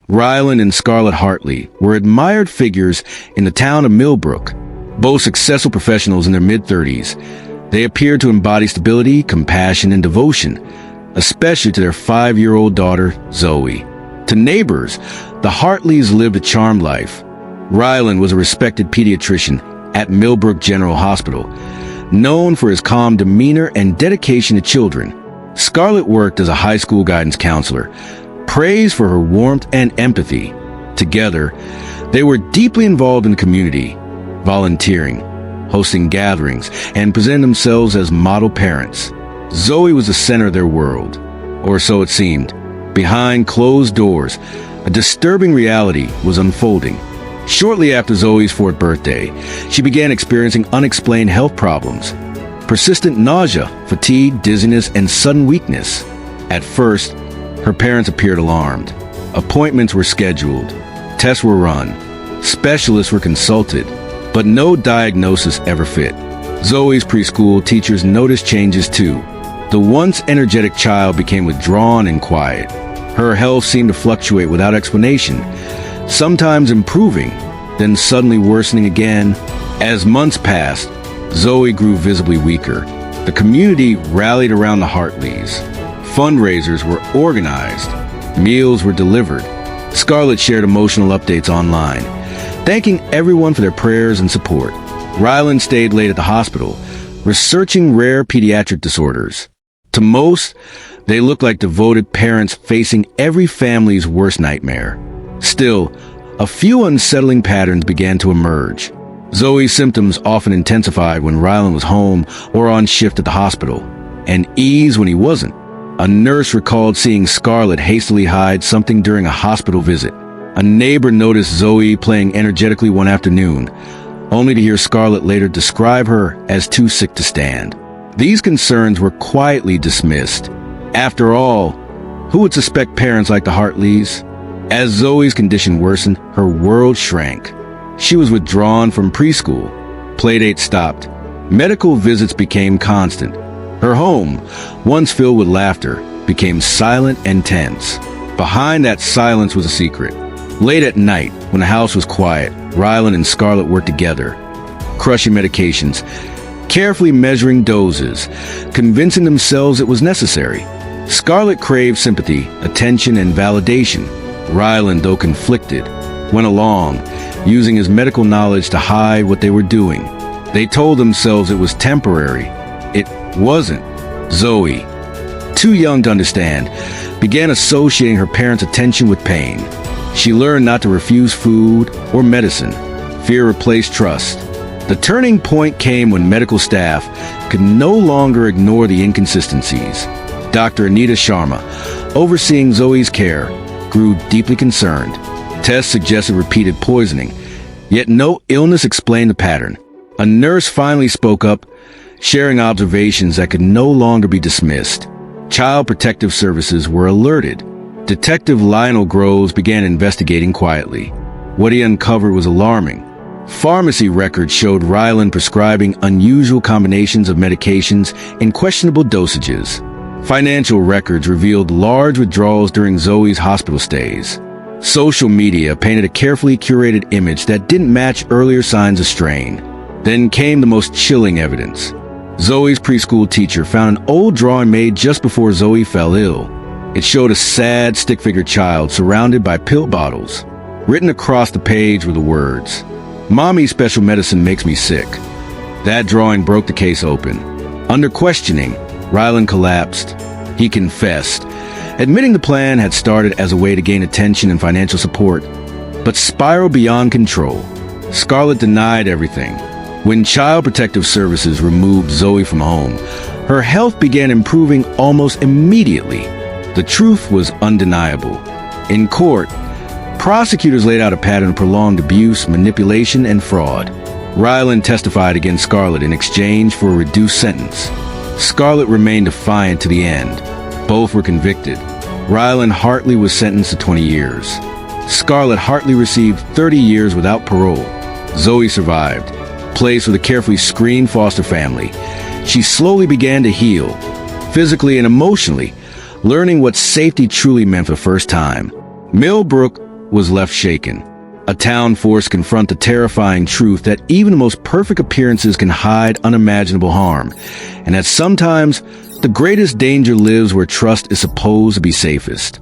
Ryland and Scarlett Hartley were admired figures in the town of Millbrook, both successful professionals in their mid-30s. They appeared to embody stability, compassion, and devotion, especially to their 5-year-old daughter, Zoe. To neighbors, the Hartleys lived a charmed life. Ryland was a respected pediatrician at Millbrook General Hospital, known for his calm demeanor and dedication to children. Scarlett worked as a high school guidance counselor, praised for her warmth and empathy. Together, they were deeply involved in the community, volunteering, hosting gatherings, and presenting themselves as model parents. Zoe was the center of their world, or so it seemed. Behind closed doors, a disturbing reality was unfolding. Shortly after Zoe's 4th birthday, she began experiencing unexplained health problems, persistent nausea, fatigue, dizziness, and sudden weakness. At first, her parents appeared alarmed. Appointments were scheduled, tests were run, specialists were consulted, but no diagnosis ever fit. Zoe's preschool teachers noticed changes too. The once energetic child became withdrawn and quiet. Her health seemed to fluctuate without explanation, sometimes improving, then suddenly worsening again. As months passed, Zoe grew visibly weaker. The community rallied around the Hartleys. Fundraisers were organized. Meals were delivered. Scarlett shared emotional updates online, thanking everyone for their prayers and support. Ryland stayed late at the hospital, researching rare pediatric disorders. To most, they looked like devoted parents facing every family's worst nightmare. Still, a few unsettling patterns began to emerge. Zoe's symptoms often intensified when Ryland was home or on shift at the hospital, and eased when he wasn't. A nurse recalled seeing Scarlett hastily hide something during a hospital visit. A neighbor noticed Zoe playing energetically one afternoon, only to hear Scarlett later describe her as too sick to stand. These concerns were quietly dismissed. After all, who would suspect parents like the Hartleys? As Zoe's condition worsened, her world shrank. She was withdrawn from preschool. Playdates stopped. Medical visits became constant. Her home, once filled with laughter, became silent and tense. Behind that silence was a secret. Late at night, when the house was quiet, Ryland and Scarlett worked together, crushing medications, carefully measuring doses, convincing themselves it was necessary. Scarlett craved sympathy, attention, and validation. Ryland, though conflicted, went along, using his medical knowledge to hide what they were doing. They told themselves it was temporary. It wasn't. Zoe, too young to understand, began associating her parents' attention with pain. She learned not to refuse food or medicine. Fear replaced trust. The turning point came when medical staff could no longer ignore the inconsistencies. Dr. Anita Sharma, overseeing Zoe's care, grew deeply concerned. Tests suggested repeated poisoning, yet no illness explained the pattern. A nurse finally spoke up, sharing observations that could no longer be dismissed. Child Protective Services were alerted. Detective Lionel Groves began investigating quietly. What he uncovered was alarming. Pharmacy records showed Ryland prescribing unusual combinations of medications in questionable dosages. Financial records revealed large withdrawals during Zoe's hospital stays. Social media painted a carefully curated image that didn't match earlier signs of strain. Then came the most chilling evidence. Zoe's preschool teacher found an old drawing made just before Zoe fell ill. It showed a sad stick-figure child surrounded by pill bottles. Written across the page were the words, "Mommy's special medicine makes me sick." That drawing broke the case open. Under questioning, Ryland collapsed. He confessed, admitting the plan had started as a way to gain attention and financial support, but spiraled beyond control. Scarlett denied everything. When Child Protective Services removed Zoe from home, her health began improving almost immediately. The truth was undeniable. In court, prosecutors laid out a pattern of prolonged abuse, manipulation, and fraud. Ryland testified against Scarlett in exchange for a reduced sentence. Scarlett remained defiant to the end. Both were convicted. Ryland Hartley was sentenced to 20 years. Scarlett Hartley received 30 years without parole. Zoe survived, placed with a carefully screened foster family. She slowly began to heal, physically and emotionally, learning what safety truly meant for the first time. Millbrook was left shaken. A town forced to confront the terrifying truth that even the most perfect appearances can hide unimaginable harm, and that sometimes the greatest danger lives where trust is supposed to be safest.